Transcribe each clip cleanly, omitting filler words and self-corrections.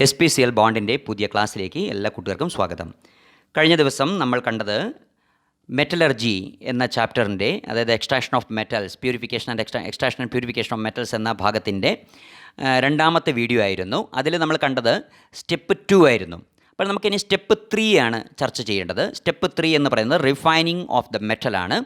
SPCL ബോണ്ടിൻ്റെ പുതിയ ക്ലാസ്സിലേക്ക് എല്ലാ കുട്ടികൾക്കും സ്വാഗതം. കഴിഞ്ഞ ദിവസം നമ്മൾ കണ്ടത് മെറ്റലർജി എന്ന ചാപ്റ്ററിൻ്റെ, അതായത് extraction of metals, purification and extraction and purification of metals എന്ന ഭാഗത്തിൻ്റെ രണ്ടാമത്തെ വീഡിയോ ആയിരുന്നു. അതിൽ നമ്മൾ കണ്ടത് സ്റ്റെപ്പ് 2 ആയിരുന്നു. അപ്പോൾ നമുക്കിനി സ്റ്റെപ്പ് 3 ആണ് ചർച്ച ചെയ്യേണ്ടത്. സ്റ്റെപ്പ് 3 എന്ന് പറയുന്നത് റിഫൈനിങ് ഓഫ് ദ മെറ്റലാണ്.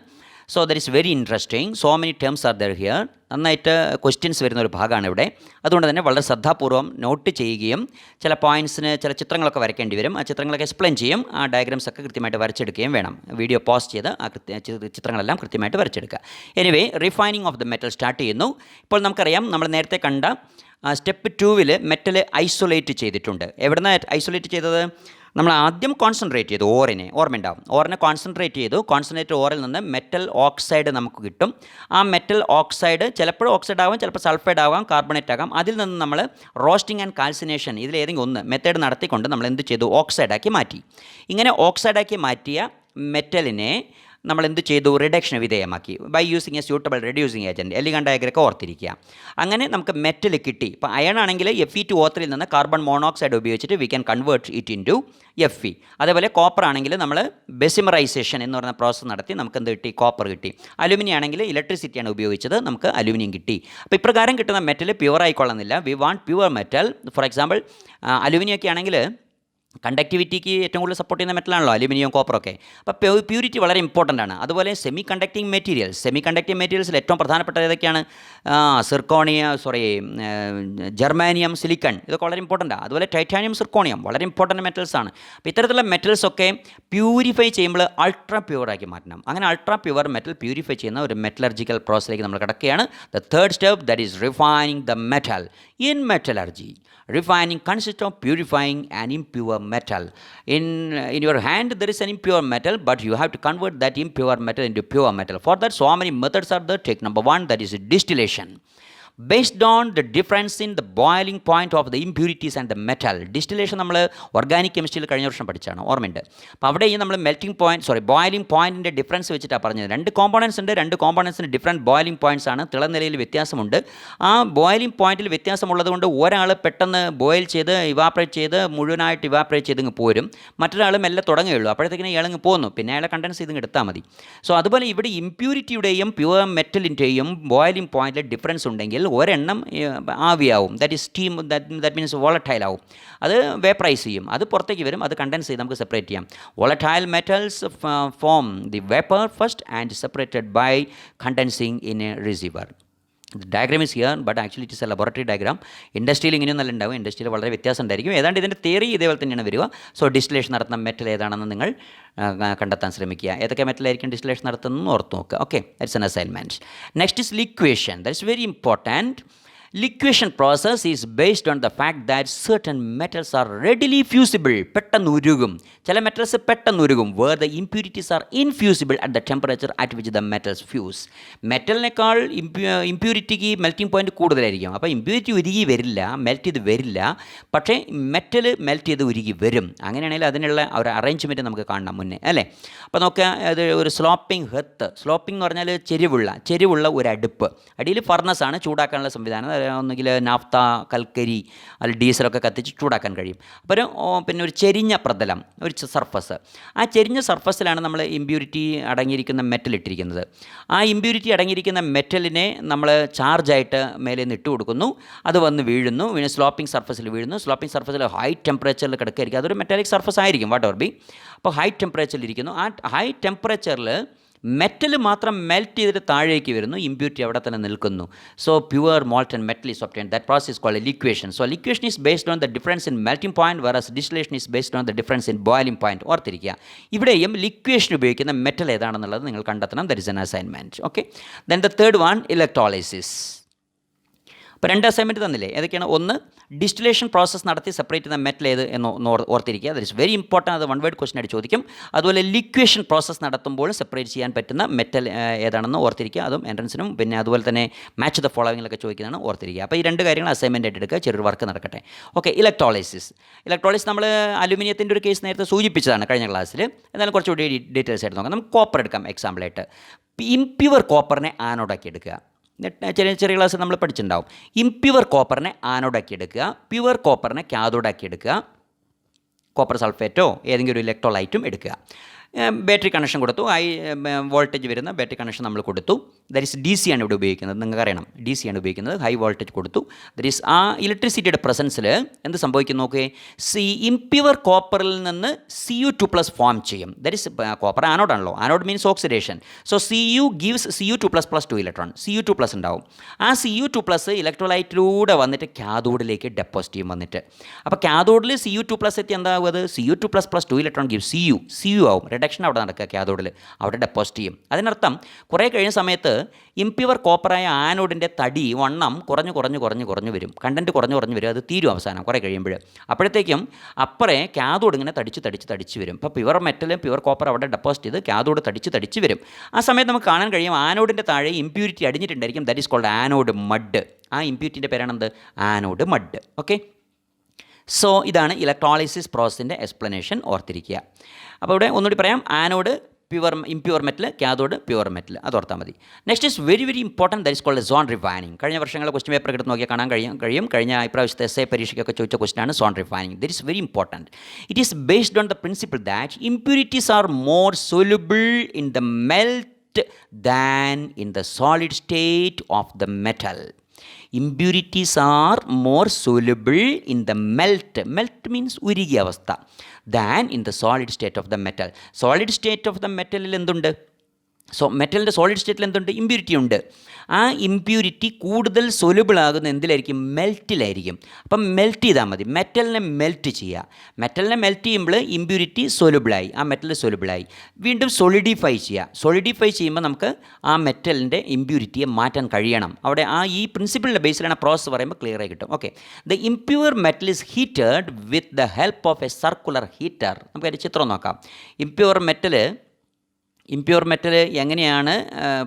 So that is very interesting. So many terms are there here. നന്നായിട്ട് ക്വസ്റ്റ്യൻസ് വരുന്ന ഒരു ഭാഗമാണ് ഇവിടെ. അതുകൊണ്ട് തന്നെ വളരെ ശ്രദ്ധാപൂർവ്വം നോട്ട് ചെയ്യുകയും ചില പോയിൻറ്റ്സിന് ചില ചിത്രങ്ങളൊക്കെ വരയ്ക്കേണ്ടി വരും. ആ ചിത്രങ്ങളൊക്കെ എക്സ്പ്ലെയിൻ ചെയ്യും. ആ ഡയഗ്രാംസ് ഒക്കെ കൃത്യമായിട്ട് വരച്ചെടുക്കുകയും വേണം. വീഡിയോ പോസ്റ്റ് ചെയ്ത് ആ ചിത്രങ്ങളെല്ലാം കൃത്യമായിട്ട് വരച്ചെടുക്കുക. Anyway, refining of the metal start ചെയ്യുന്നു. ഇപ്പോൾ നമുക്കറിയാം, നമ്മൾ നേരത്തെ കണ്ട സ്റ്റെപ്പ് 2 മെറ്റൽ ഐസൊലേറ്റ് ചെയ്തിട്ടുണ്ട്. എവിടുന്ന് ഐസൊലേറ്റ് ചെയ്തത്? നമ്മൾ ആദ്യം കോൺസെൻട്രേറ്റ് ചെയ്തു ഓർമ്മയുണ്ടാവും. ഓറിനെ കോൺസെൻട്രേറ്റ് ചെയ്തു. കോൺസെൻട്രേറ്റ് ഓറിൽ നിന്ന് മെറ്റൽ ഓക്സൈഡ് നമുക്ക് കിട്ടും. ആ മെറ്റൽ ഓക്സൈഡ് ചിലപ്പോൾ ഓക്സൈഡ് ആവാം, ചിലപ്പോൾ സൾഫൈഡ് ആവാം, കാർബണേറ്റ് ആകാം. അതിൽ നിന്ന് നമ്മൾ റോസ്റ്റിംഗ് ആൻഡ് കാൽസിനേഷൻ ഇതിലേതെങ്കിലും ഒന്ന് മെത്തേഡ് നടത്തിക്കൊണ്ട് നമ്മൾ എന്ത് ചെയ്തു? ഓക്സൈഡാക്കി മാറ്റി. ഇങ്ങനെ ഓക്സൈഡാക്കി മാറ്റിയ മെറ്റലിനെ നമ്മൾ എന്ത് ചെയ്തു? റിഡക്ഷന് വിധേയമാക്കി by using a suitable reducing agent. Ellingham ഡയഗ്രമൊക്കെ ഓർത്തിരിക്കുക. അങ്ങനെ നമുക്ക് മെറ്റൽ കിട്ടി. ഇപ്പോൾ അയൺ ആണെങ്കിൽ Fe2O3 നിന്ന് കാർബൺ മോണോക്സൈഡ് ഉപയോഗിച്ചിട്ട് we can convert it into Fe. അതേപോലെ കോപ്പർ ആണെങ്കിൽ നമ്മൾ ബെസിമറൈസേഷൻ എന്ന് പറയുന്ന പ്രോസസ്സ് നടത്തി നമുക്ക് എന്ത് കിട്ടി? കോപ്പർ കിട്ടി. അലുമിനിയം ആണെങ്കിൽ ഇലക്ട്രിസിറ്റിയാണ് ഉപയോഗിച്ചത്, നമുക്ക് അലുമിനിയം കിട്ടി. അപ്പോൾ ഇപ്രകാരം കിട്ടുന്ന മെറ്റൽ പ്യുവർ ആയിക്കൊള്ളുന്നില്ല. We want pure metal. For example aluminium ഒക്കെ ആണെങ്കിൽ കണ്ടക്ടിവിറ്റിക്ക് ഏറ്റവും കൂടുതൽ സപ്പോർട്ട് ചെയ്യുന്ന മെറ്റലാണല്ലോ അലുമിനിയം, കോപ്പറൊക്കെ. അപ്പോൾ പ്യൂരിറ്റി വളരെ ഇമ്പോർട്ടൻ്റ് ആണ്. അതുപോലെ സെമി കണ്ടക്ടിങ് മെറ്റീരിയൽസിൽ ഏറ്റവും പ്രധാനപ്പെട്ട ഏതൊക്കെയാണ്? ജർമാനിയം, സിലിക്കൺ, ഇതൊക്കെ വളരെ ഇമ്പോർട്ടൻ്റാണ്. അതുപോലെ ടൈറ്റാനിയം, സിർക്കോണിയം വളരെ ഇമ്പോർട്ടൻ്റ് മെറ്റൽസ് ആണ്. അപ്പോൾ ഇത്തരത്തിലുള്ള മെറ്റൽസൊക്കെ പ്യൂരിഫൈ ചെയ്യുമ്പോൾ അൾട്രാ പ്യുവറാക്കി മാറ്റണം. അങ്ങനെ അൾട്രാ പ്യുവർ മെറ്റൽ പ്യൂരിഫൈ ചെയ്യുന്ന ഒരു മെറ്റലർജിക്കൽ പ്രോസസ്സിലേക്ക് നമ്മൾ കിടക്കുകയാണ്. The third step, that is refining the metal. In metallurgy, refining consists of purifying an impure metal. In your hand there is an impure metal, but you have to convert that impure metal into pure metal. For that, so many methods are there. Take number 1, that is distillation. Based on the difference in the boiling point of the impurities and the metal. Distillation നമ്മൾ organic കെമിസ്ട്രിയിൽ കഴിഞ്ഞ വർഷം പഠിച്ചാണ്, ഓർമ്മയുണ്ട്. അപ്പോൾ അവിടെ ഈ നമ്മൾ boiling പോയിൻറ്റിൻ്റെ difference വെച്ചിട്ടാണ് പറഞ്ഞത്. 2 കോമ്പോണൻസ് ഉണ്ട്. 2 കോമ്പോണൻസിന് ഡിഫറൻറ്റ് ബോയിലിംഗ് പോയിൻറ്റ്സ് ആണ്. തിളനിലയിൽ വ്യത്യാസമുണ്ട്. ആ ബോയിലിംഗ് പോയിൻറ്റിൽ വ്യത്യാസമുള്ളത് കൊണ്ട് ഒരാൾ പെട്ടെന്ന് ബോയിൽ ചെയ്ത് ഇവാപ്പറേറ്റ് ചെയ്ത് മുഴുവനായിട്ട് ഇവാപ്പറേറ്റ് ചെയ്ത് പോരും. മറ്റൊരാൾ മെല്ലെ തുടങ്ങുകയുള്ളൂ. അപ്പോഴത്തേക്കിനും ഇയാളങ്ങ് പോന്നു. പിന്നെ അയാളെ കണ്ടൻസ് ചെയ്ത് എടുത്താൽ മതി. സോ അതുപോലെ ഇവിടെ ഇമ്പ്യൂരിറ്റിയുടെയും പ്യുവർ മെറ്റലിൻ്റെയും ബോയിലിംഗ് പോയിൻറ്റിൽ ഡിഫറൻസ് ഉണ്ടെങ്കിൽ ഒരെണ്ണം ആവിയാവും. That is steam, that means volatile ആവും. അത് വേപ്പറൈസ് ചെയ്യും, അത് പുറത്തേക്ക് വരും, അത് കണ്ടൻസ് ചെയ്ത് നമുക്ക് സെപ്പറേറ്റ് ചെയ്യാം. Volatile metals form the vapour first and separated by condensing in a receiver. Diagram is here, but actually it is a laboratory diagram. ഇൻഡസ്ട്രിയിൽ ഇങ്ങനെയൊന്നും ഉണ്ടാവും. ഇൻഡസ്ട്രിയിൽ വളരെ വ്യത്യാസം ഉണ്ടായിരിക്കും. ഏതാണ്ട് ഇതിൻ്റെ തിയറി ഇതേപോലെ തന്നെയാണ് വരിക. സോ ഡിസ്റ്റിലേഷൻ നടത്തുന്ന മെറ്റൽ ഏതാണെന്ന് നിങ്ങൾ കണ്ടെത്താൻ ശ്രമിക്കുക. ഏതൊക്കെ മെറ്റലായിരിക്കും ഡിസ്റ്റിലേഷൻ നടത്തുന്നതെന്ന് ഓർത്ത് നോക്കുക. Okay, that's an assignment. Next is ലിക്വേഷൻ. That's very important. Liquefaction process is based on the fact that certain metals are readily fusible. പെട്ടെന്ന് ഉരുകും. ചില മെറ്റൽസ് പെട്ടെന്ന് ഉരുകും. Where the impurities are infusible at the temperature at which the metals fuse. മെറ്റലിനേക്കാൾ ഇമ്പ്യൂരിറ്റിക്ക് melting point കൂടുതലായിരിക്കും. അപ്പോൾ impurity ഉരുകി വരില്ല, melt ചെയ്ത് വരില്ല. പക്ഷേ മെറ്റൽ മെൽറ്റ് ചെയ്ത് ഉരുകി വരും. അങ്ങനെയാണെങ്കിൽ അതിനുള്ള ഒരു അറേഞ്ച്മെൻറ്റ് നമുക്ക് കാണണം മുന്നേ, അല്ലേ? അപ്പോൾ നോക്കുക, അത് ഒരു സ്ലോപ്പിംഗ് ഹെർത്ത്. സ്ലോപ്പിംഗ് എന്ന് പറഞ്ഞാൽ ചെരിവുള്ള ഒരു അടുപ്പ്. അടിയിൽ ഫർണസ് ആണ്, ചൂടാക്കാനുള്ള സംവിധാനം. ഒന്നുകിൽ നാഫ്ത, കൽക്കരി, അല്ലെങ്കിൽ ഡീസലൊക്കെ കത്തിച്ച് ചൂടാക്കാൻ കഴിയും. അപ്പോൾ പിന്നെ ഒരു ചെരിഞ്ഞ പ്രതലം, ഒരു സർഫസ്. ആ ചെരിഞ്ഞ സർഫസിലാണ് നമ്മൾ ഇമ്പ്യൂരിറ്റി അടങ്ങിയിരിക്കുന്ന മെറ്റൽ ഇട്ടിരിക്കുന്നത്. ആ ഇമ്പ്യൂരിറ്റി അടങ്ങിയിരിക്കുന്ന മെറ്റലിനെ നമ്മൾ ചാർജായിട്ട് മേലെ നിന്ന് ഇട്ട് കൊടുക്കുന്നു. അത് വന്ന് വീഴുന്നു, പിന്നെ സ്ലോപ്പിംഗ് സർഫസിൽ വീഴുന്നു. സ്ലോപ്പിംഗ് സർഫസിൽ ഹൈ ടെമ്പറേച്ചറിൽ കിടക്കുകയായിരിക്കും. അതൊരു മെറ്റാലിക് സർഫസ് ആയിരിക്കും, വാട്ട് എവർ ബി. അപ്പോൾ ഹൈ ടെമ്പറേച്ചറിൽ ഇരിക്കുന്നു. ആ ഹൈ ടെമ്പറേച്ചറിൽ മെറ്റൽ മാത്രം മെൽറ്റ് ചെയ്തിട്ട് താഴേക്ക് വരുന്നു, ഇമ്പ്യൂരിറ്റി അവിടെ തന്നെ നിൽക്കുന്നു. So pure molten metal is obtained. That process is called liquation. So liquation is based on the difference in melting point, versus distillation is based on the difference in boiling point. ഓർത്തിരിക്കുക, ഇവിടെയും liquation ഉപയോഗിക്കുന്ന metal ഏതാണെന്നുള്ളത് നിങ്ങൾ കണ്ടെത്തണം. That is an assignment. Okay, then the third one, electrolysis. ഇപ്പോൾ 2 assignment തന്നില്ലേ? ഏതൊക്കെയാണ്? ഒന്ന്, ഡിസ്റ്റിലേഷൻ പ്രോസസ്സ് നടത്തി സെപ്പറേറ്റ് ചെയ്യുന്ന മെറ്റൽ ഏത് എന്ന് ഓർത്തിരിക്കുക. That is very important. അത് 1 വേർഡ് ക്വസ്റ്റൻ ആയിട്ട് ചോദിക്കും. അതുപോലെ ലിക്വേഷൻ പ്രോസസ്സ് നടത്തുമ്പോൾ സെപ്പറേറ്റ് ചെയ്യാൻ പറ്റുന്ന മെറ്റൽ ഏതാണെന്ന് ഓർത്തിരിക്കുക. അതും എൻട്രൻസിനും പിന്നെ അതുപോലെ തന്നെ മാച്ച് ദ ഫോളോവിങ്ങിലൊക്കെ ചോദിക്കുന്നതാണ്, ഓർത്തിരിക്കുക. അപ്പോൾ ഈ 2 കാര്യങ്ങൾ അസൈൻമെൻ്റ് ആയിട്ട് എടുക്കുക. ചെറിയൊരു വർക്ക് നടക്കട്ടെ. ഓക്കെ, ഇലക്ട്രോളിസിസ് നമ്മൾ അലുമിനിയത്തിൻ്റെ ഒരു കേസ് നേരത്തെ സൂചിപ്പിച്ചതാണ് കഴിഞ്ഞ ക്ലാസ്സിൽ. എന്നാലും കുറച്ചുകൂടി ഡീറ്റെയിൽസ് ആയിട്ട് നോക്കാം. നമുക്ക് കോപ്പർ എടുക്കാം എക്സാമ്പിളായിട്ട്. ഇംപ്യുവർ കോപ്പറിനെ ആനോഡാക്കി എടുക്കുക. ചെറിയ ചെറിയ ക്ലാസ് നമ്മൾ പഠിച്ചിട്ടുണ്ടാവും. ഇംപ്യുവർ കോപ്പറിനെ ആനോഡാക്കി എടുക്കുക, പ്യുവർ കോപ്പറിനെ കാഥോഡാക്കി എടുക്കുക, കോപ്പർ സൾഫേറ്റോ ഏതെങ്കിലും ഒരു ഇലക്ട്രോലൈറ്റും എടുക്കുക. ബാറ്ററി കണക്ഷൻ കൊടുത്തു, ഹൈ വോൾട്ടേജ് വരുന്ന ബാറ്ററി കണക്ഷൻ നമ്മൾ കൊടുത്തു. ദാറ്റ് ഈസ് ഡി സി ആണ് ഇവിടെ ഉപയോഗിക്കുന്നത്, നിങ്ങൾക്കറിയണം ഡി സി ആണ് ഉപയോഗിക്കുന്നത്. ഹൈ വോൾട്ടേജ് കൊടുത്തു. ദാറ്റ് ഈസ് ആ ഇലക്ട്രിസിറ്റിയുടെ പ്രസൻസിൽ എന്ത് സംഭവിക്കും നോക്കേ, ഇംപ്യുവർ കോപ്പറിൽ നിന്ന് Cu2+ ഫോം ചെയ്യും. ദാറ്റ് ഈസ് കോപ്പർ ആനോഡാണല്ലോ, anode means oxidation. So Cu gives Cu2+ 2 electron, Cu2+ ഉണ്ടാവും. ആ Cu2+ ഇലക്ട്രോലൈറ്റിലൂടെ വന്നിട്ട് കാഥോഡിലേക്ക് ഡെപ്പോസിറ്റ് ചെയ്യും വന്നിട്ട്. അപ്പോൾ കാഥോഡിൽ Cu2+ എത്തി എന്താകും, അത് Cu2+ 2 ഇലക്ട്രോൺ ഗീവ് Cu ആവും. റിഡക്ഷൻ അവിടെ നടക്കുക, കാഥോഡിൽ അവിടെ ഡെപ്പോസിറ്റ് ചെയ്യും. അതിനർത്ഥം കുറേ കഴിയുന്ന സമയത്ത് ഇംപ്യുവർ കോപ്പറായ ആനോഡിൻ്റെ തടി വണ്ണം കുറഞ്ഞു വരും, കണ്ടൻറ്റ് കുറഞ്ഞു വരും, അത് തീരും അവസാനം കുറേ കഴിയുമ്പോൾ. അപ്പോഴത്തേക്കും അപ്പുറേ കാഥോഡ് ഇങ്ങനെ തടിച്ച് വരും. ഇപ്പോൾ പ്യുവർ മെറ്റൽ പ്യുവർ കോപ്പർ അവിടെ ഡെപ്പോസിറ്റ് ചെയ്ത് കാഥോഡ് തടിച്ച് വരും. ആ സമയത്ത് നമുക്ക് കാണാൻ കഴിയും ആനോഡിൻ്റെ താഴെ ഇംപ്യൂരിറ്റി അടിഞ്ഞിട്ടുണ്ടായിരിക്കും. That is called anode mud. ആ ഇംപ്യൂരിറ്റിൻ്റെ പേരാണെന്ത്, ആനോഡ് മഡ്. ഓക്കെ, സോ ഇതാണ് ഇലക്ട്രോളിസിസ് പ്രോസസ്സിൻ്റെ എക്സ്പ്ലനേഷൻ, ഓർത്തിരിക്കുക. അപ്പോൾ ഇവിടെ ഒന്നുകൂടി പറയാം, anode impure metal, cathode pure metal, അത് ഓർത്താൽ മതി. Next is very important, that is called zone refining. കഴിഞ്ഞ വർഷങ്ങളെ ക്വസ്റ്റ്യൻ പേപ്പർ എടുത്ത് നോക്കിയാൽ കാണാൻ കഴിയും. കഴിഞ്ഞ ഇപ്രാവശ്യത്തെ എസ്ഐ പരീക്ഷയ്ക്കൊക്കെ ചോദിച്ച ക്വസ്റ്റ്യനാണ് zone refining. That is very important. It is based on the principle that impurities are more soluble in the melt than in the solid state of the metal. Impurities are more soluble in the melt means ഉരുകിയ അവസ്ഥ, than in the solid state of the metal. Solid state of the metal എന്തുണ്ട്, മെറ്റലിൻ്റെ solid സ്റ്റേറ്റിൽ എന്തുണ്ട്, impurity ഉണ്ട്. ആ impurity കൂടുതൽ soluble ആകുന്ന എന്തിലായിരിക്കും, മെൽറ്റിലായിരിക്കും. അപ്പം മെൽറ്റ് ചെയ്താൽ മതി, മെറ്റലിനെ മെൽറ്റ് ചെയ്യുക. മെറ്റലിനെ മെൽറ്റ് ചെയ്യുമ്പോൾ ഇമ്പ്യൂരിറ്റി സൊല്യൂബിളായി, ആ മെറ്റൽ സൊല്യൂബിളായി. വീണ്ടും സോളിഡിഫൈ ചെയ്യുക. സോളിഡിഫൈ ചെയ്യുമ്പോൾ നമുക്ക് ആ മെറ്റലിൻ്റെ ഇമ്പ്യൂരിറ്റിയെ മാറ്റാൻ കഴിയണം. അവിടെ ഈ പ്രിൻസിപ്പിളിൻ്റെ ബേസിലാണ് പ്രോസസ്സ് പറയുമ്പോൾ ക്ലിയർ ആയി കിട്ടും. Okay, the impure metal is heated with the help of A circular heater. നമുക്കതിൻ്റെ ചിത്രം നോക്കാം. ഇംപ്യൂർ മെറ്റൽ എങ്ങനെയാണ്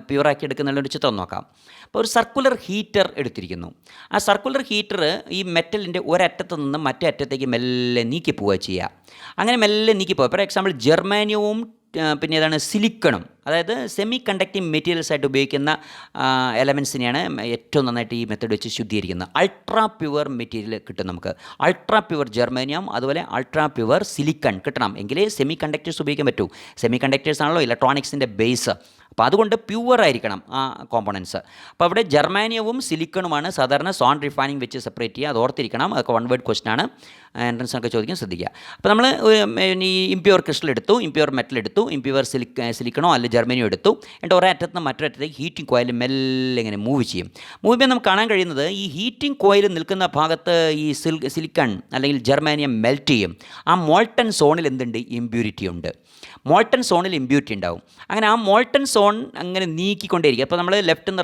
പ്യൂറാക്കി എടുക്കുന്നുള്ളൊരു ചിത്രം നോക്കാം. അപ്പോൾ ഒരു സർക്കുലർ ഹീറ്റർ എടുത്തിരിക്കുന്നു. ആ സർക്കുലർ ഹീറ്റർ ഈ മെറ്റലിൻ്റെ ഒരറ്റത്ത് നിന്ന് മറ്റേ അറ്റത്തേക്ക് മെല്ലെ നീക്കി പോവുക ചെയ്യുക. അങ്ങനെ മെല്ലെ നീക്കി പോവുക. ഫോർ എക്സാമ്പിൾ ജെർമാനിയവും പിന്നെ ഏതാണ് സിലിക്കണും, അതായത് സെമി കണ്ടക്റ്റിംഗ് മെറ്റീരിയൽസ് ആയിട്ട് ഉപയോഗിക്കുന്ന എലമെൻസിനെയാണ് ഏറ്റവും നന്നായിട്ട് ഈ മെത്തേഡ് വെച്ച് ശുദ്ധീകരിക്കുന്നത്. അൾട്രാ പ്യുവർ മെറ്റീരിയൽ കിട്ടും നമുക്ക്. അൾട്രാ പ്യുവർ ജെർമാനിയം അതുപോലെ അൾട്രാ പ്യുവർ സിലിക്കൺ കിട്ടണം, എങ്കിലേ സെമി കണ്ടക്ടേഴ്സ് ഉപയോഗിക്കാൻ പറ്റൂ. സെമി കണ്ടക്ടേഴ്സ് ആണല്ലോ ഇലക്ട്രോണിക്സിൻ്റെ ബേസ്. അപ്പോൾ അതുകൊണ്ട് പ്യുവർ ആയിരിക്കണം ആ കോമ്പണൻസ്. അപ്പോൾ അവിടെ ജെർമാനിയവും സിലിക്കണുമാണ് സാധാരണ സോൺ റിഫൈനിങ് വെച്ച് സെപ്പറേറ്റ് ചെയ്യുക. അത് ഓർത്തിരിക്കണം, അതൊക്കെ വൺ വേർഡ് ക്വസ്റ്റൻ ആണ്, എൻട്രൻസിനൊക്കെ ചോദിക്കാൻ ശ്രദ്ധിക്കുക. അപ്പോൾ നമ്മൾ ഈ ഇംപ്യുവർ ക്രിസ്റ്റൽ എടുത്തു, ഇംപ്യുവർ മെറ്റൽ എടുത്തു, ഇംപ്യുവർ സിലിക്കണോ അല്ല ജെർമാനിയോ എടുത്തു. എന്നിട്ട് ഒരറ്റത്ത് നിന്ന് മറ്റൊരറ്റത്തേക്ക് ഹീറ്റിംഗ് കോയിൽ മെല്ലെ ഇങ്ങനെ മൂവ് ചെയ്യും. മൂവ് ചെയ്യുമ്പോൾ നമുക്ക് കാണാൻ കഴിയുന്നത് ഈ ഹീറ്റിംഗ് കോയിൽ നിൽക്കുന്ന ഭാഗത്ത് ഈ സിലിക്കൺ അല്ലെങ്കിൽ ജെർമാനിയം മെൽറ്റ് ചെയ്യും. ആ മോൾട്ടൺ സോണിൽ എന്തുണ്ട്, ഇമ്പ്യൂരിറ്റി ഉണ്ട്. മോൾട്ടൺ സോണിൽ ഇമ്പ്യൂരിറ്റി ഉണ്ടാവും. അങ്ങനെ ആ മോൾട്ടൺ സോൺ അങ്ങനെ നീക്കിക്കൊണ്ടേയിരിക്കും. അപ്പോൾ നമ്മൾ ലെഫ്റ്റ് നിന്ന്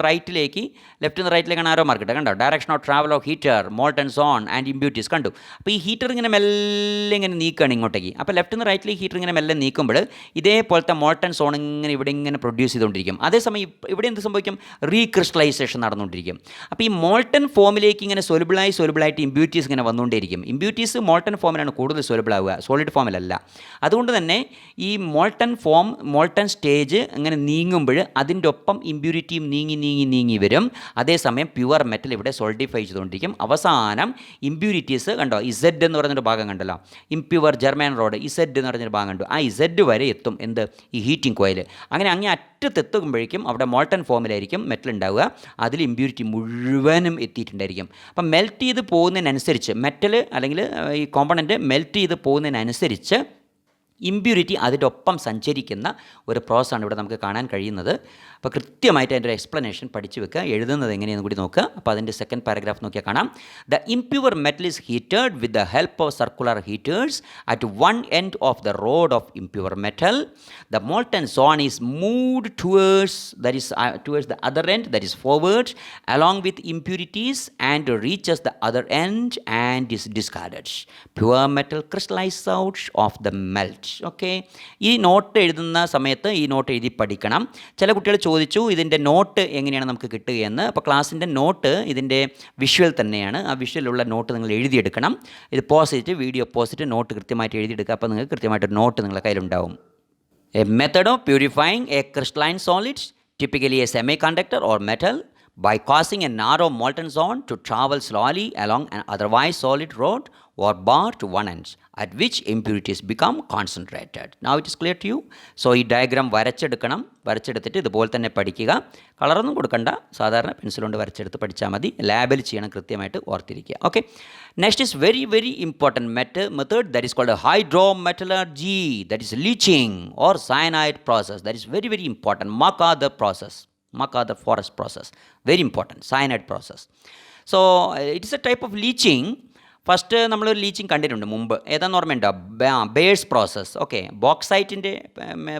റൈറ്റിലേക്കാണ് ആരോ മാർക്ക് ഇട്ടത്, കണ്ടോ, direction of travel of heater, molten zone and impurities കണ്ടു. അപ്പോൾ ഈ ഹീറ്റർ ഇങ്ങനെ മെല്ലെ ഇങ്ങനെ നീക്കുകയാണ് ഇങ്ങോട്ടേക്ക്. അപ്പോൾ ലെഫ്റ്റ് നിന്ന് റൈറ്റിലേക്ക് ഹീറ്റർ ഇങ്ങനെ മെല്ലെ നീക്കുമ്പോൾ ഇതേപോലത്തെ മോൾട്ടൺ സോൺ ഇങ്ങനെ ഇവിടെ ഇങ്ങനെ പ്രൊഡ്യൂസ് ചെയ്തുകൊണ്ടിരിക്കും. അതേസമയം ഇവിടെ എന്ത് സംഭവിക്കും, റീക്രിസ്റ്റലൈസേഷൻ നടന്നുകൊണ്ടിരിക്കും. അപ്പോൾ ഈ മോൾട്ടൺ ഫോമിലേക്ക് ഇങ്ങനെ സൊലുബിളായിട്ട് ഇമ്പ്യൂരിറ്റീസ് ഇങ്ങനെ വന്നുകൊണ്ടേയിരിക്കും. ഇമ്പ്യൂരിറ്റീസ് മോൾട്ടൺ ഫോമിലാണ് കൂടുതൽ സൊലുബിൾ ആവുക, സോളിഡ് ഫോമിലല്ല. അതുകൊണ്ട് തന്നെ ഈ മോൾട്ടൺ സ്റ്റേജ് ഇങ്ങനെ നീങ്ങുമ്പോൾ അതിൻ്റെ ഒപ്പം ഇമ്പ്യൂരിറ്റിയും നീങ്ങി വരും. അതേസമയം പ്യുവർ മെറ്റൽ ഇവിടെ സോളിഡിഫൈ ചെയ്തുകൊണ്ടിരിക്കും. അവസാനം ഇമ്പ്യൂരിറ്റീസ് കണ്ടോ, ഇസെഡ് എന്ന് പറഞ്ഞൊരു ഭാഗം കണ്ടല്ലോ, ഇംപ്യുവർ ജെർമാൻ റോഡ് ഇസെഡ് എന്ന് പറഞ്ഞൊരു ഭാഗം കണ്ടു. ആ ഇസെഡ് വരെ എത്തും എന്ത്, ഈ ഹീറ്റിംഗ് കോയിൽ. അങ്ങനെ അങ്ങേ അറ്റത്തെത്തുമ്പോഴേക്കും അവിടെ മോൾട്ടൺ ഫോമിലായിരിക്കും മെറ്റൽ ഉണ്ടാവുക, അതിൽ ഇമ്പ്യൂരിറ്റി മുഴുവനും എത്തിയിട്ടുണ്ടായിരിക്കും. അപ്പം മെൽറ്റ് ചെയ്ത് പോകുന്നതിനനുസരിച്ച് മെറ്റൽ അല്ലെങ്കിൽ ഈ കോമ്പണൻറ്റ് മെൽറ്റ് ചെയ്ത് പോകുന്നതിനനുസരിച്ച് ഇമ്പ്യൂരിറ്റി അതിൻ്റെ ഒപ്പം സഞ്ചരിക്കുന്ന ഒരു പ്രോസസ്സാണ് ഇവിടെ നമുക്ക് കാണാൻ കഴിയുന്നത്. അപ്പോൾ കൃത്യമായിട്ട് അതിൻ്റെ ഒരു എക്സ്പ്ലനേഷൻ പഠിച്ചു വെക്കുക, എഴുതുന്നത് എങ്ങനെയെന്ന് കൂടി നോക്കുക. അപ്പോൾ അതിൻ്റെ സെക്കൻഡ് പാരഗ്രാഫ് നോക്കിയാൽ കാണാം. The impure metal is heated with the help of circular heaters at one end of the road of impure metal. The molten zone is moved towards the other end, that is forward along with impurities and reaches the other end and is discarded. Pure metal crystallizes out of the melt. Okay, ഈ not എഴുതുന്ന സമയത്ത് ഈ not എഴുതി പഠിക്കണം. ചില കുട്ടികൾ ചോദിച്ചു ഇതിൻ്റെ നോട്ട് എങ്ങനെയാണ് നമുക്ക് കിട്ടുകയെന്ന്. അപ്പോൾ ക്ലാസ്സിൻ്റെ നോട്ട് ഇതിൻ്റെ വിഷ്വൽ തന്നെയാണ്. ആ വിഷ്വലുള്ള നോട്ട് നിങ്ങൾ എഴുതിയെടുക്കണം. ഇത് പോസിറ്റ് വീഡിയോ പോസിറ്റ് നോട്ട് കൃത്യമായിട്ട് എഴുതിയെടുക്കുക. അപ്പോൾ നിങ്ങൾക്ക് കൃത്യമായിട്ട് നോട്ട് നിങ്ങളുടെ കയ്യിലുണ്ടാവും. A method of purifying a crystalline solid, typically a semiconductor or metal, by causing a narrow molten zone to travel slowly along an otherwise solid road or bar to one end, at which impurities become concentrated. Now it is clear to you. So ഈ diagram വരച്ചെടുത്തിട്ട് ഇതുപോലെ തന്നെ പഠിക്കുക. കളറൊന്നും കൊടുക്കണ്ട, സാധാരണ pencil കൊണ്ട് വരച്ചെടുത്ത് പഠിച്ചാൽ മതി. ലാബിൽ ചെയ്യണം, കൃത്യമായിട്ട് ഓർത്തിരിക്കുക. Okay, next is very very important method that is called hydrometallurgy, that is leaching or cyanide process. That is very very important. Makada process, Makada forest process, very important. Cyanide process. So it is a type of leaching. First നമ്മളൊരു leaching കണ്ടിട്ടുണ്ട് മുമ്പ്, ഏതാണെന്ന് ഓർമ്മയുണ്ടോ? Bayer's process. Okay, ബോക്സൈറ്റിൻ്റെ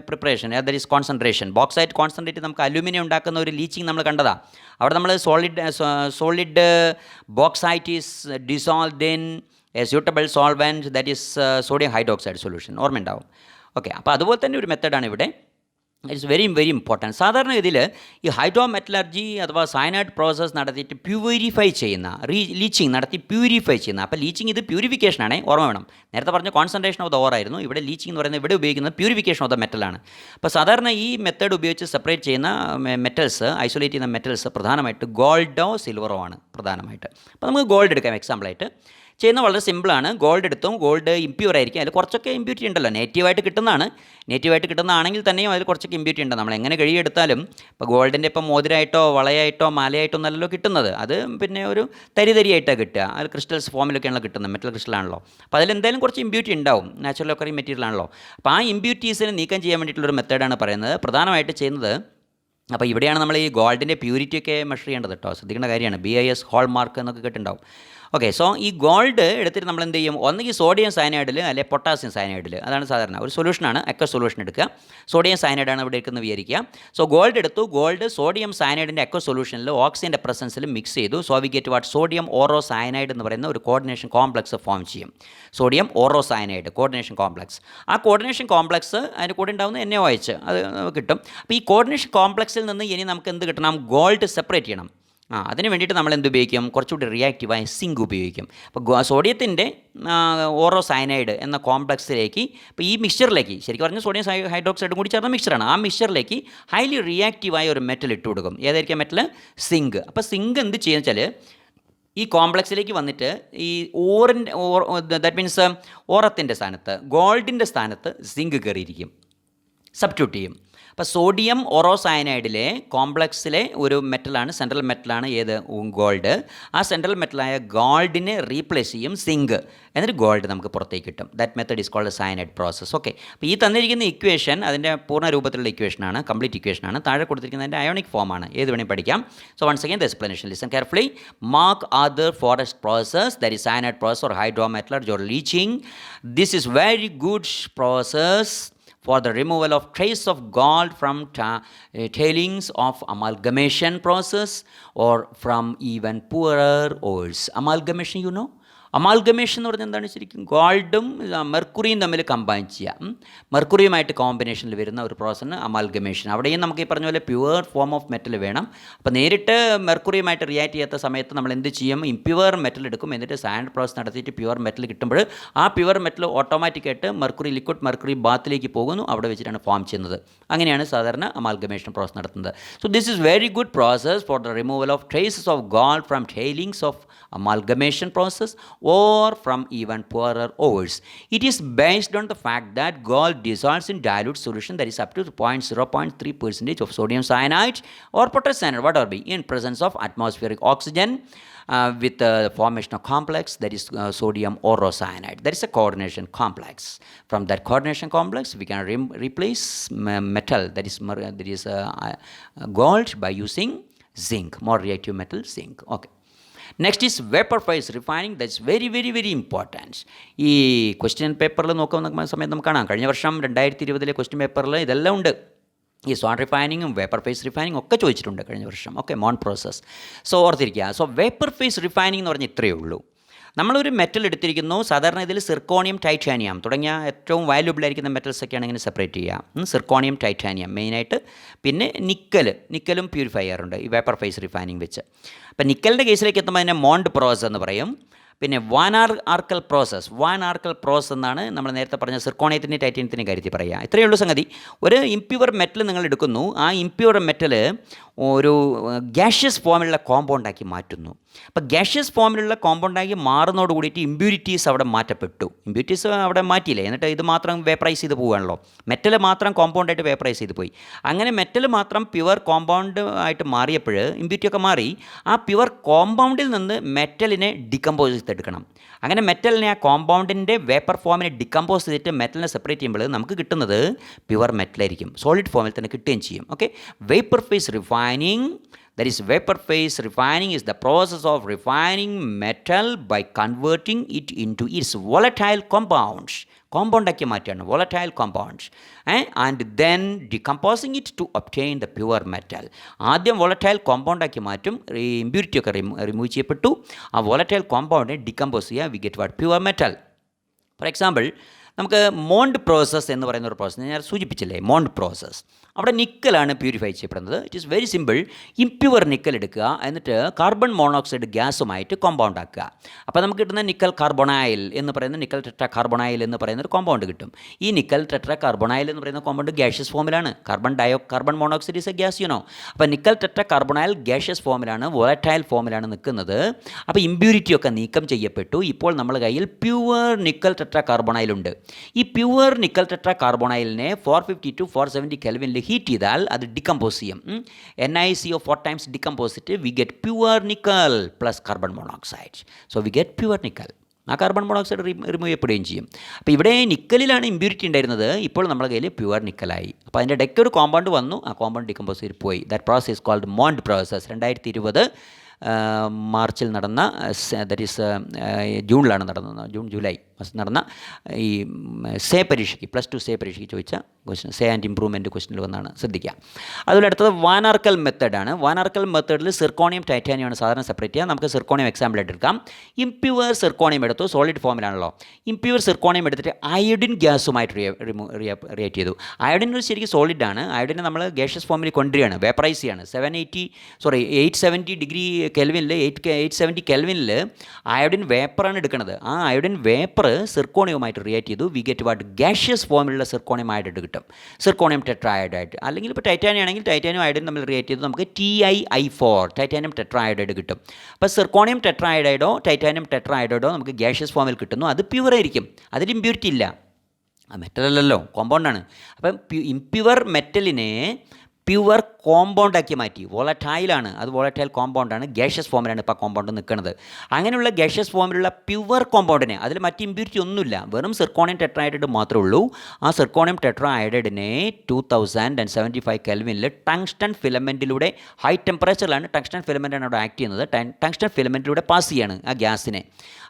preparation, that is concentration. Bauxite concentrate നമുക്ക് aluminium ഉണ്ടാക്കുന്ന ഒരു leaching നമ്മൾ കണ്ടതാണ്. അവിടെ നമ്മൾ solid bauxite is dissolved in a suitable solvent, that is sodium hydroxide solution. ഓർമ്മയുണ്ടാവും. ഓക്കെ, അപ്പോൾ അതുപോലെ തന്നെ ഒരു മെത്തേഡാണ് ഇവിടെ. It's very very important. സാധാരണ ഇതിൽ ഈ ഹൈഡ്രോമെറ്റലർജി അഥവാ സയനൈഡ് പ്രോസസ്സ് നടത്തിയിട്ട് പ്യൂരിഫൈ ചെയ്യുന്ന, ലീച്ചിങ് നടത്തി പ്യൂരിഫൈ ചെയ്യുന്ന. അപ്പോൾ ലീച്ചിങ് ഇത് പ്യൂരിഫിക്കേഷനാണ്, ഓർമ്മ വേണം. നേരത്തെ പറഞ്ഞ കോൺസെൻട്രേഷൻ ഓഫ് ദ ഓർ ആയിരുന്നു, ഇവിടെ ലീച്ചിങ് എന്ന് പറയുന്നത് ഇവിടെ ഉപയോഗിക്കുന്നത് പ്യൂരിഫിക്കേഷൻ ഓഫ് ദ മെറ്റലാണ്. അപ്പോൾ സാധാരണ ഈ മെത്തേഡ് ഉപയോഗിച്ച് സെപ്പറേറ്റ് ചെയ്യുന്ന മെറ്റൽസ്, ഐസൊലേറ്റ് ചെയ്യുന്ന മെറ്റൽസ് പ്രധാനമായിട്ട് ഗോൾഡോ സിൽവറോ ആണ് പ്രധാനമായിട്ട്. അപ്പോൾ നമുക്ക് ഗോൾഡ് എടുക്കാം എക്സാമ്പിളായിട്ട്. ചെയ്യുന്നത് വളരെ സിമ്പിളാണ്. ഗോൾഡ് എടുത്തും, ഗോൾഡ് ഇമ്പ്യൂർ ആയിരിക്കും, അതിൽ കുറച്ചൊക്കെ ഇമ്പ്യൂരിറ്റി ഉണ്ടല്ലോ. നേറ്റീവായിട്ട് കിട്ടുന്നതാണെങ്കിൽ തന്നെയും അതിൽ കുറച്ചൊക്കെ ഇമ്പ്യൂരിറ്റി ഉണ്ട്. നമ്മൾ എങ്ങനെ കഴുകിയെടുത്താലും ഇപ്പോൾ ഗോൾഡിൻ്റെ ഇപ്പം മോതിരമായിട്ടോ വളയായിട്ടോ മാലയായിട്ടോ നല്ലല്ലോ കിട്ടുന്നത്, അത് പിന്നെ ഒരു തരിയായിട്ടാണ് കിട്ടുക. അത് ക്രിസ്റ്റൽസ് ഫോമിലൊക്കെയാണല്ലോ കിട്ടുന്നത്, മെറ്റൽ ക്രിസ്റ്റലാണല്ലോ. അപ്പോൾ അതിലെന്തായാലും കുറച്ച് ഇമ്പ്യൂരിറ്റി ഉണ്ടാവും, നാച്ചുറൽ ഒക്കറിങ് മെറ്റീരിയൽ ആണല്ലോ. അപ്പോൾ ആ ഇമ്പ്യൂരിറ്റീസിനെ നീക്കം ചെയ്യാൻ വേണ്ടിയിട്ടുള്ളൊരു മെത്തേഡാണ് പറയുന്നത്. പ്രധാനമായിട്ട് ചെയ്യുന്നത്, അപ്പോൾ ഇവിടെയാണ് നമ്മൾ ഈ ഗോൾഡിൻ്റെ പ്യൂരിറ്റിയൊക്കെ മെഷർ ചെയ്യേണ്ടത് കേട്ടോ, ശ്രദ്ധിക്കേണ്ട കാര്യമാണ്. BIS ഹോൾ മാർക്ക് എന്നൊക്കെ കേട്ടിട്ടുണ്ടാവും. ഓക്കെ, സോ ഈ ഗോൾഡ് എടുത്തിട്ട് നമ്മൾ എന്ത് ചെയ്യും? ഒന്നുകിൽ സോഡിയം സയനൈഡിൽ അല്ലെങ്കിൽ പൊട്ടാസ്യം സയനൈഡിൽ, അതാണ് സാധാരണ ഒരു സൊല്യൂഷനാണ്. അക്വസ് സൊല്യൂഷൻ എടുക്കുക. സോഡിയം സയനൈഡാണ് ഇവിടെ എടുക്കുന്നത് വിചാരിക്കുക. സോ ഗോൾഡ് എടുത്തു, ഗോൾഡ് സോഡിയം സയനൈഡിൻ്റെ അക്വസ് സൊല്യൂഷനിൽ ഓക്സിജൻ്റെ പ്രസൻസിൽ മിക്സ് ചെയ്തു. So we get what? Sodium auro cyanide എന്ന് പറയുന്ന ഒരു കോർഡിനേഷൻ കോംപ്ലക്സ് ഫോം ചെയ്യും. Sodium auro cyanide coordination complex. ആ കോർഡിനേഷൻ കോംപ്ലക്സ് അതിന് കൂടെ ഉണ്ടാകുന്ന NaOH അത് കിട്ടും. അപ്പോൾ ഈ കോർഡിനേഷൻ കോംപ്ലക്സിൽ നിന്ന് ഇനി നമുക്ക് എന്ത് കിട്ടണം? ഗോൾഡ് സെപ്പറേറ്റ് ചെയ്യണം. അതിന് വേണ്ടിയിട്ട് നമ്മൾ എന്ത് ഉപയോഗിക്കും? കുറച്ചുകൂടി റിയാക്റ്റീവായ സിങ്ക് ഉപയോഗിക്കും. അപ്പോൾ സോഡിയത്തിൻ്റെ ഓറോ സയനൈഡ് എന്ന കോംപ്ലക്സിലേക്ക്, ഇപ്പോൾ ഈ മിക്സ്ചറിലേക്ക്, ശരിക്കും പറഞ്ഞാൽ സോഡിയം ഹൈഡ്രോക്സൈഡും കൂടി ചേർന്ന മിക്സ്ചറാണ്, ആ മിക്സ്ചറിലേക്ക് ഹൈലി റിയാക്റ്റീവായ ഒരു മെറ്റൽ ഇട്ട് കൊടുക്കും. ഏതായിരിക്കും മെറ്റൽ? സിങ്ക്. അപ്പോൾ സിങ്ക് എന്ത് ചെയ്യുക വെച്ചാൽ, ഈ കോംപ്ലക്സിലേക്ക് വന്നിട്ട് ഈ ദാറ്റ് മീൻസ് ഓറത്തിൻ്റെ സ്ഥാനത്ത്, ഗോൾഡിൻ്റെ സ്ഥാനത്ത് സിങ്ക് കയറിയിരിക്കും, സബ്സ്റ്റിറ്റ്യൂട്ട് ചെയ്യും. അപ്പോൾ സോഡിയം ഓറോസയനൈഡിലെ കോംപ്ലക്സിലെ ഒരു മെറ്റലാണ്, സെൻട്രൽ മെറ്റലാണ് ഏത്? ഗോൾഡ്. ആ സെൻട്രൽ മെറ്റലായ ഗോൾഡിനെ റീപ്ലേസ് ചെയ്യും സിങ്ക്, എന്നിട്ട് ഗോൾഡ് നമുക്ക് പുറത്തേക്ക് കിട്ടും. That method is called cyanide process. Okay, അപ്പോൾ ഈ തന്നിരിക്കുന്ന ഇക്വേഷൻ അതിൻ്റെ പൂർണ്ണ രൂപത്തിലുള്ള ഇക്വേഷനാണ്, കംപ്ലീറ്റ് ഇക്വേഷനാണ്. താഴെ കൊടുത്തിരിക്കുന്നതിൻ്റെ അയോണിക് ഫോമാണ്, ഏത് വേണമെങ്കിൽ പഠിക്കാം. So once again the explanation, listen carefully. MacArthur Forrest process, that is cyanide process or hydrometallurgy or leaching. This is very good process for the removal of trace of gold from tailings of amalgamation process or from even poorer ores. Amalgamation, you know? Amalgamation എന്ന് പറഞ്ഞാൽ എന്താണ്? ശരിക്കും ഗോൾഡും മെർക്കുറിയും തമ്മിൽ combine ചെയ്യുക, മെർക്കുറിയുമായിട്ട് കോമ്പിനേഷനിൽ വരുന്ന ഒരു പ്രോസസ്സിന് amalgamation. അവിടെയും നമുക്ക് ഈ പറഞ്ഞ പോലെ പ്യുവർ ഫോം ഓഫ് മെറ്റൽ വേണം. അപ്പോൾ നേരിട്ട് മെർക്കുറിയുമായിട്ട് റിയാക്ട് ചെയ്യാത്ത സമയത്ത് നമ്മൾ എന്ത് ചെയ്യും? ഇംപ്യുവർ മെറ്റൽ എടുക്കും, എന്നിട്ട് സാൻഡ് പ്രോസസ് നടത്തിയിട്ട് പ്യുവർ മെറ്റൽ കിട്ടുമ്പോൾ ആ പ്യുവർ മെറ്റൽ ഓട്ടോമാറ്റിക്കായിട്ട് ലിക്വിഡ് മെർക്കുറി ബാത്തിലേക്ക് പോകുന്നു, അവിടെ വെച്ചിട്ടാണ് ഫോം ചെയ്യുന്നത്. അങ്ങനെയാണ് സാധാരണ അമാൽഗമേഷൻ പ്രോസസ് നടത്തുന്നത്. So this is very good process for the removal of traces of gold from tailings of amalgamation process or from even poorer ores. It is based on the fact that gold dissolves in dilute solution, that is up to 0.3% of sodium cyanide or potassium cyanide, whatever be, in presence of atmospheric oxygen with the formation of complex, that is sodium orocyanide. That is a coordination complex. From that coordination complex we can replace metal, that is gold, by using zinc, more reactive metal zinc. Okay. Next is vapour face refining. That's very very very important. ഈ question പേപ്പറിൽ നോക്കുന്ന സമയത്ത് നമുക്ക് കാണാം, കഴിഞ്ഞ വർഷം 2020 question പേപ്പറിൽ ഇതെല്ലാം ഉണ്ട്. ഈ സോൾട്ട് റിഫൈനിങ്ങും വേപ്പർ ഫേസ് റിഫൈനിങ് ഒക്കെ ചോദിച്ചിട്ടുണ്ട് കഴിഞ്ഞ വർഷം. ഓക്കെ, മോൺ പ്രോസസ്. സോ ഓർത്തിരിക്കുക. സോ വേപ്പർ ഫേസ് റിഫൈനിങ് എന്ന് പറഞ്ഞാൽ ഇത്രയേ ഉള്ളൂ. നമ്മളൊരു മെറ്റൽ എടുത്തിരിക്കുന്നു, സാധാരണ ഇതിൽ സിർക്കോണിയം, ടൈറ്റാനിയം തുടങ്ങിയ ഏറ്റവും വാല്യുബിൾ ആയിരിക്കുന്ന മെറ്റൽസൊക്കെയാണ് ഇങ്ങനെ സെപ്പറേറ്റ് ചെയ്യുക. സിർക്കോണിയം, ടൈറ്റാനിയം മെയിനായിട്ട്, പിന്നെ നിക്കലും പ്യൂരിഫൈ ചെയ്യാറുണ്ട് ഈ വേപ്പർ ഫേസ് റിഫൈനിങ് വെച്ച്. അപ്പം നിക്കലിൻ്റെ കേസിലേക്ക് എത്തുമ്പോൾ അതിനെ മോണ്ട് പ്രോസസ് എന്ന് പറയും. പിന്നെ ആർക്കൽ പ്രോസസ്സ് എന്നാണ് നമ്മൾ നേരത്തെ പറഞ്ഞ സിർക്കോണിയത്തിൻ്റെ ടൈറ്റാനിയത്തിൻ്റെ കാര്യത്തിൽ പറയുക. ഇത്രയേ ഉള്ളൂ സംഗതി. ഒരു ഇംപ്യൂർ മെറ്റൽ നിങ്ങൾ എടുക്കുന്നു, ആ ഇംപ്യൂർ മെറ്റൽ ഒരു ഗ്യാഷ്യസ് ഫോമിലുള്ള കോമ്പൗണ്ടാക്കി മാറ്റുന്നു. അപ്പോൾ ഗ്യാഷ്യസ് ഫോമിലുള്ള കോമ്പൗണ്ടാക്കി മാറുന്നതോട് കൂടിയിട്ട് ഇമ്പ്യൂരിറ്റീസ് അവിടെ മാറ്റപ്പെട്ടു. ഇമ്പ്യൂരിറ്റീസ് അവിടെ മാറ്റിയില്ലേ, എന്നിട്ട് ഇത് മാത്രം വേപ്പറൈസ് ചെയ്ത് പോവുകയാണല്ലോ. മെറ്റൽ മാത്രം കോമ്പൗണ്ടായിട്ട് വേപ്പറൈസ് ചെയ്ത് പോയി. അങ്ങനെ മെറ്റൽ മാത്രം പ്യുവർ കോമ്പൗണ്ട് ആയിട്ട് മാറിയപ്പോൾ ഇമ്പ്യൂരിറ്റി ഒക്കെ മാറി. ആ പ്യുവർ കോമ്പൗണ്ടിൽ നിന്ന് മെറ്റലിനെ ഡികമ്പോസ് ചെയ്തെടുക്കണം. അങ്ങനെ മെറ്റലിനെ ആ കോമ്പൗണ്ടിൻ്റെ വേപ്പർ ഫോമിനെ ഡികമ്പോസ് ചെയ്തിട്ട് മെറ്റലിനെ സെപ്പറേറ്റ് ചെയ്യുമ്പോൾ നമുക്ക് കിട്ടുന്നത് പ്യുവർ മെറ്റലായിരിക്കും. സോളിഡ് ഫോമിൽ തന്നെ കിട്ടുകയും ചെയ്യും. Okay, vapour face refining, that is vapor phase refining is the process of refining metal by converting it into its volatile compounds. കോമ്പൗണ്ടാക്കി മാറ്റുകയാണ്, volatile compounds, and then decomposing it to obtain the pure metal. ആദ്യം volatile കോമ്പൗണ്ടാക്കി മാറ്റും, impurity ഒക്കെ remove ചെയ്യപ്പെട്ടു. ആ volatile കോമ്പൗണ്ടിനെ decompose ചെയ്യുക, we get what pure metal. For example, നമുക്ക് മോണ്ട് പ്രോസസ്സ് എന്ന് പറയുന്ന ഒരു പ്രോസസ്സ് ഞാൻ സൂചിപ്പിച്ചില്ലേ, മോണ്ട് പ്രോസസ്സ്. അവിടെ നിക്കലാണ് പ്യൂരിഫൈ ചെയ്യപ്പെടുന്നത്. It is very simple. Impure nickel എടുക്കുക, എന്നിട്ട് കാർബൺ മോണോക്സൈഡ് ഗ്യാസുമായിട്ട് കോമ്പൗണ്ട് ആക്കുക. അപ്പോൾ നമുക്ക് കിട്ടുന്ന നിക്കൽ കാർബണൈൽ എന്ന് പറയുന്ന നിക്കൽ ടെട്രാ കാർബണൈൽ എന്ന് പറയുന്ന ഒരു കോമ്പൗണ്ട് കിട്ടും. ഈ നിക്കൽ ടെട്രാ കാർബണൈൽ എന്ന് പറയുന്ന കോമ്പൗണ്ട് ഗ്യാഷ്യസ് ഫോമിലാണ്. Carbon monoxide is A gas, you know. അപ്പോൾ നിക്കൽ ടെട്രാ കാർബണൈൽ ഗ്യാഷ്യസ് ഫോമിലാണ്, വോളറ്റൈൽ ഫോമിലാണ് നിൽക്കുന്നത്. അപ്പോൾ ഇമ്പ്യൂരിറ്റി ഒക്കെ നീക്കം ചെയ്യപ്പെട്ടു. ഇപ്പോൾ നമ്മുടെ കയ്യിൽ പ്യുവർ നിക്കൽ ടെട്രാ കാർബണൈലുണ്ട്. ഈ പ്യുവർ നിക്കൽ ടെട്രാ കാർബണൈലിനെ 450 to 470 കെൽവിനിൽ ഹീറ്റ് ചെയ്താൽ അത് ഡികമ്പോസ് ചെയ്യും. NiCO 4 times decomposed, we get pure nickel plus carbon monoxide. So we get pure nickel. ആ കാർബൺ മോണോക്സൈഡ് റിമൂവ് ചെയ്യപ്പെടുകയും ചെയ്യും. അപ്പോൾ ഇവിടെ നിക്കലിലാണ് ഇമ്പ്യൂരിറ്റി ഉണ്ടായിരുന്നത്, ഇപ്പോൾ നമ്മുടെ കയ്യിൽ പ്യുവർ നിക്കലായി. അപ്പോൾ അതിൻ്റെ ഇടയ്ക്ക് ഒരു കോമ്പൗണ്ട് വന്നു, ആ കോമ്പൗണ്ട് ഡികമ്പോസ് ചെയ്ത് പോയി. That process is called Mond process. 2020 മാർച്ചിൽ നടന്ന, ദറ്റ് ഈസ് ജൂണിലാണ് നടന്നത്, ജൂലൈ നടന്ന ഈ സേ പരീക്ഷയ്ക്ക്, +2 സേ പരീക്ഷയ്ക്ക് ചോദിച്ച ക്വസ്റ്റൻ, സേ ആൻഡ് ഇംപ്രൂവ്മെൻറ്റ് ക്വസ്റ്റനിൽ വന്നാണ്, ശ്രദ്ധിക്കുക. അതുപോലെ അടുത്തത് വാൻ ആർക്കൽ മെത്തേഡാണ്. വാൻ ആർക്കൽ മെത്തേഡിൽ സിർക്കോണിയം ടൈറ്റാനിയമാണ് സാധാരണ സെപ്പറേറ്റ് ചെയ്യുക. നമുക്ക് സിർക്കോണിയം എക്സാമ്പിളായിട്ട് എടുക്കാം. ഇംപ്യുവർ സിർക്കോണിയം എടുത്തു, സോളിഡ് ഫോമിലാണല്ലോ. ഇംപ്യുവർ സിർക്കോണിയം എടുത്തിട്ട് അയോഡിൻ ഗ്യാസുമായിട്ട് റിയാക്ട് ചെയ്തു. അയോഡിൻ ശരിക്കും സോളിഡാണ്. അയോഡിനെ നമ്മൾ ഗ്യാഷ്യസ് ഫോമിൽ കൊണ്ടുവരികയാണ്, വേപ്പറൈസ് ചെയ്യാണ്. 870 ഡിഗ്രി കെൽവിനിൽ 870 കെൽവിനിൽ അയോഡിൻ വേപ്പറാണ് എടുക്കുന്നത്. ആ അയോഡിൻ വേപ്പർ സിർക്കോണിയവുമായിട്ട് റിയാക്ട് ചെയ്തു. വി ഗെറ്റ് വാട്ട് ഗ്യാഷ്യസ് ഫോമിലുള്ള സിർക്കോണിയമായിട്ട് കിട്ടും, സിർക്കോണിയം ടെട്രാഹൈഡ്രൈഡ്. അല്ലെങ്കിൽ ഇപ്പോൾ ടൈറ്റാനിയം ആണെങ്കിൽ ടൈറ്റാനിയം അയോഡിൻ നമ്മൾ റിയാക്ട് ചെയ്തു നമുക്ക് TiI4 ടൈറ്റാനിയം ടെട്രാഹൈഡ്രൈഡ് കിട്ടും. അപ്പോൾ സിർക്കോണിയം ടെട്രാഹൈഡ്രൈഡോ ടൈറ്റാനിയം ടെട്രാഹൈഡ്രൈഡോ നമുക്ക് ഗ്യാഷ്യസ് ഫോമിൽ കിട്ടുന്നു. അത് പ്യുവർ ആയിരിക്കും, അതിൽ ഇമ്പ്യൂരിറ്റി ഇല്ല. ആ മെറ്റലല്ലോ, കോമ്പൗണ്ടാണ്. അപ്പം ഇംപ്യുവർ മെറ്റലിനെ പ്യുവർ കോമ്പൗണ്ടാക്കി മാറ്റി. വോളറ്റൈലാണ്, അത് വോളറ്റൈൽ കോമ്പൗണ്ടാണ്, ഗ്യാഷ്യസ് ഫോമിലാണ് ഇപ്പോൾ കോമ്പൗണ്ട് നിൽക്കുന്നത്. അങ്ങനെയുള്ള ഗ്യാഷ്യസ് ഫോമിലുള്ള പ്യുവർ കോമ്പൗണ്ടിനെ, അതിൽ മറ്റ് ഇമ്പ്യൂരിറ്റി ഒന്നുമില്ല, വെറും സിർക്കോണിയം ടെട്രാഹൈഡ്രൈഡ് മാത്രമേ ഉള്ളൂ. ആ സിർക്കോണിയം ടെട്രാഹൈഡ്രൈഡിനെ 2075 കെൽവിനിൽ ടങ്സ്റ്റൺ ഫിലമെൻറ്റിലൂടെ, ഹൈ ടെമ്പറേച്ചറിലാണ് ടങ്സ്റ്റൺ ഫിലമെൻറ്റാണ് അവിടെ ആക്ട് ചെയ്യുന്നത്, ടങ്സ്റ്റൺ ഫിലമെൻറ്റിലൂടെ പാസ് ചെയ്യാണ് ആ ഗ്യാസിനെ.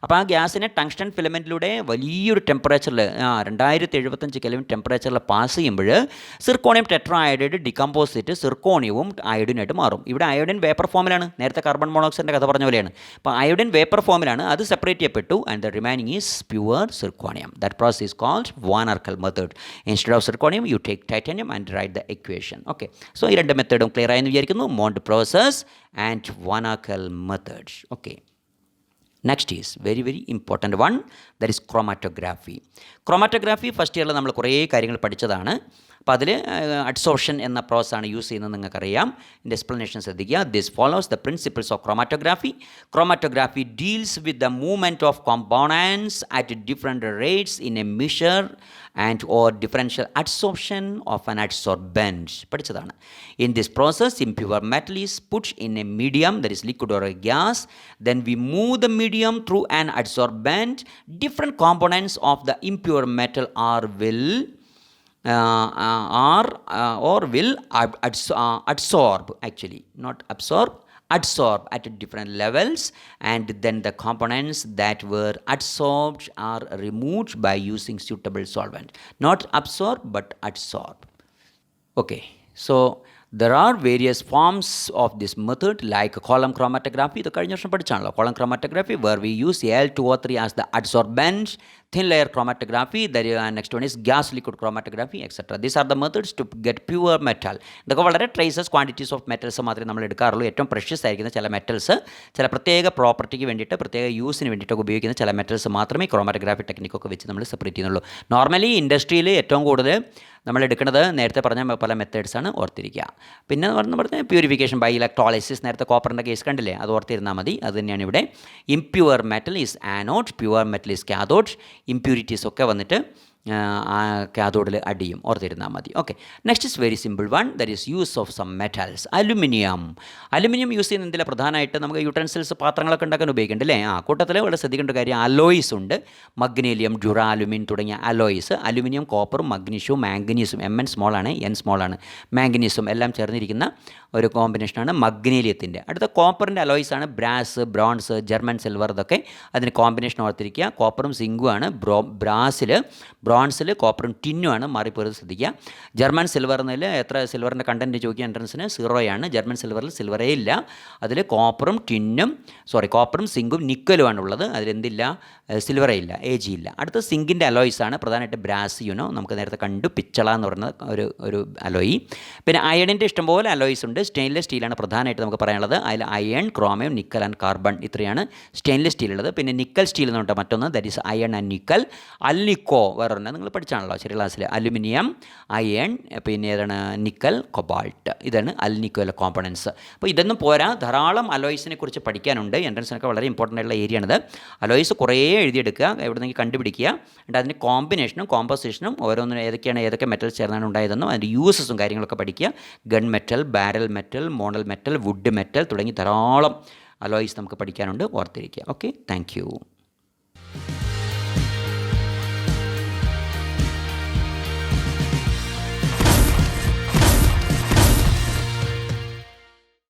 അപ്പോൾ ആ ഗ്യാസിനെ ടങ്സ്റ്റൺ ഫിലമെൻറ്റിലൂടെ വലിയൊരു ടെമ്പറേച്ചറിൽ 2075 കെൽവിൻ ടെമ്പറേച്ചറിൽ പാസ് ചെയ്യുമ്പോൾ സിർക്കോണിയം ടെട്രാഹൈഡ്രൈഡ് ഡികമ്പോസ് ചെയ്തിട്ട് സിർക്കോണിയവും അയോഡിനായിട്ട് മാറും. ഇവിടെ അയോഡിൻ വേപ്പർ ഫോമിലാണ്, നേരത്തെ കാർബൺ മോണോക്സൈഡിൻ്റെ കഥ പറഞ്ഞ പോലെയാണ്. അപ്പോൾ അയോഡിൻ വേപ്പർ ഫോമിലാണ്, അത് സെപ്പറേറ്റ് ചെയ്യപ്പെട്ടു. And the remaining is pure zirconium. That process is called van Arkel method. Instead of zirconium you take titanium and write the equation. Okay, so ഈ രണ്ട് മെത്തേഡും ക്ലിയർ ആയെന്ന് വിചാരിക്കുന്നു. Mond process and van Arkel method. Okay, next is very very important one, that is chromatography. Chromatography first ഇയറിൽ നമ്മൾ കുറേ കാര്യങ്ങൾ പഠിച്ചതാണ്. അപ്പോൾ അതിൽ അഡ്സോർഷൻ എന്ന പ്രോസസ്സാണ് യൂസ് ചെയ്യുന്നത്, നിങ്ങൾക്കറിയാം. ഇതിൻ്റെ എക്സ്പ്ലനേഷൻ ശ്രദ്ധിക്കുക. This follows the principles of chromatography. Chromatography deals with the movement of components at different rates in a mixture and or differential adsorption of an adsorbent പഠിച്ചതാണ്. ഇൻ ദിസ് പ്രോസസ് impure metal is put in a medium, that is liquid or a gas. Then we move the medium through an adsorbent. Different components of the impure metal will adsorb, actually not absorb, adsorb at different levels, and then the components that were adsorbed are removed by using suitable solvent. Not absorb but adsorb. Okay, so There are various forms of this method like column chromatography. ഇത് കഴിഞ്ഞ വർഷം പഠിച്ചാണല്ലോ column chromatography, where we use Al2O3 as the adsorbent, thin layer chromatography, next one is gas liquid chromatography, etc. These are the methods to get pure metal. ഇതൊക്കെ വളരെ traces quantities of metals മാത്രമേ നമ്മൾ എടുക്കാറുള്ളൂ. ഏറ്റവും precious ആയിരിക്കുന്ന ചില metals, ചില പ്രത്യേക പ്രോപ്പർട്ടിക്ക് വേണ്ടിയിട്ട്, പ്രത്യേക യൂസിന് വേണ്ടിയിട്ടൊക്കെ ഉപയോഗിക്കുന്ന ചില മെറ്റൽസ് മാത്രമേ ക്രോമാറ്റോഗ്രാഫി ടെക്നിക്കൊക്കെ വെച്ച് നമ്മൾ സെപ്പറേറ്റ് ചെയ്യുന്നുള്ളൂ. നോർമലി ഇൻഡസ്ട്രിയിൽ ഏറ്റവും കൂടുതൽ നമ്മൾ എടുക്കുന്നത് നേരത്തെ പറഞ്ഞ പല മെത്തേഡ്സാണ്, ഓർത്തിരിക്കുക. പിന്നെ പറഞ്ഞാൽ പ്യൂരിഫിക്കേഷൻ ബൈ ഇലക്ട്രോളൈസിസ്, നേരത്തെ കോപ്പറിൻ്റെ കേസ് കണ്ടില്ലേ, അത് ഓർത്തിരുന്നാൽ മതി. അത് തന്നെയാണ് ഇവിടെ. Impure metal is anode, pure metal is cathode. Impurities ഒക്കെ വന്നിട്ട് കാഥോഡിൽ അടിയും, ഓർത്തിരുന്നാൽ മതി. Okay, next is very simple one, that is use of some metals. Aluminium use ചെയ്യുന്ന എന്തില്ല, പ്രധാനമായിട്ട് നമുക്ക് യൂട്ടൻസിൽസ്, പാത്രങ്ങളൊക്കെ ഉണ്ടാക്കാൻ ഉപയോഗിക്കുന്നുണ്ട് അല്ലേ. കൂട്ടത്തിൽ വളരെ ശ്രദ്ധിക്കേണ്ട കാര്യം അലോയ്സ് ഉണ്ട്. മഗ്നീലിയം, ഡ്യൂറാലുമിൻ തുടങ്ങിയ അലോയ്സ്, അലുമിനിയം, കോപ്പറും മഗ്നീഷ്യവും മാംഗനീസും, Mn സ്മോൾ ആണ്, N സ്മോൾ ആണ്, മാംഗനീസും എല്ലാം ചേർന്നിരിക്കുന്ന ഒരു കോമ്പിനേഷനാണ് മഗ്നീലിയത്തിൻ്റെ. അടുത്ത കോപ്പറിൻ്റെ അലോയ്സ് ആണ് ബ്രാസ്, ബ്രോൺസ്, ജർമ്മൻ സിൽവർ. ഇതൊക്കെ അതിന് കോമ്പിനേഷൻ ഓർത്തിരിക്കുക. കോപ്പറും സിങ്കും ആണ്. ബ്രോൺസിൽ കോപ്പറും ടിന്നും ആണ്, മാറിപ്പോയത് ശ്രദ്ധിക്കുക. ജർമ്മൻ സിൽവർ എന്നതിൽ എത്ര സിൽവറിൻ്റെ കണ്ടൻറ്റ് ചോദിക്കുക എൻട്രൻസിന്, 0 ആണ്. ജർമ്മൻ സിൽവറിൽ സിൽവറേ ഇല്ല. അതിൽ കോപ്പറും സിങ്കും നിക്കലുമാണ് ഉള്ളത്. അതിലെന്തില്ല, സിൽവറേ ഇല്ല, AG ഇല്ല. അടുത്ത സിങ്കിൻ്റെ അലോയ്സ് ആണ്, പ്രധാനമായിട്ട് ബ്രാസ്, നമുക്ക് നേരത്തെ കണ്ടു, പിച്ചള എന്ന് പറയുന്ന ഒരു അലോയി. പിന്നെ അയണിൻ്റെ ഇഷ്ടംപോലെ അലോയ്സ് ഉണ്ട്. സ്റ്റെയിൻലെസ് സ്റ്റീലാണ് പ്രധാനമായിട്ട് നമുക്ക് പറയാനുള്ളത്. അതിൽ iron, chromium, nickel and carbon, ഇത്രയാണ് സ്റ്റെയിൻലെസ് സ്റ്റീലുള്ളത്. പിന്നെ നിക്കൽ സ്റ്റീൽ എന്ന് പറഞ്ഞാൽ മറ്റൊന്ന്, that is iron and nickel. Alnico വേറെ ഒരെണ്ണം നിങ്ങൾ പഠിച്ചാണല്ലോ ചെറിയ ക്ലാസ്സിൽ. അലുമിനിയം, അയൺ, പിന്നെ ഏതാണ്, നിക്കൽ, കൊബാൾട്ട്. ഇതാണ് അൽനിക്കോയിലെ കോമ്പണൻസ്. അപ്പോൾ ഇതൊന്നും പോരാ, ധാരാളം അലോയ്സിനെ കുറിച്ച് പഠിക്കാനുണ്ട്. എൻട്രൻസിനൊക്കെ വളരെ ഇമ്പോർട്ടൻ്റ് ആയിട്ടുള്ള ഏരിയയാണിത്. അലോയ്സ് കുറേ എഴുതിയെടുക്കുക, എവിടെന്നെങ്കിൽ കണ്ടുപിടിക്കുക, എന്നിട്ട് അതിൻ്റെ കോമ്പിനേഷനും കോമ്പോസിഷനും ഓരോന്നിനും ഏതൊക്കെ മെറ്റൽസ് ചേർന്നാണ് ഉണ്ടായതെന്നും അതിൻ്റെ യൂസസും കാര്യങ്ങളൊക്കെ പഠിക്കുക. Gun metal, bell metal, Monel metal, wood metal തുടങ്ങി ധാരാളം അലോയ്സ് നമുക്ക് പഠിക്കാനുണ്ട്, ഓർത്തിരിക്കുക. Okay, thank U.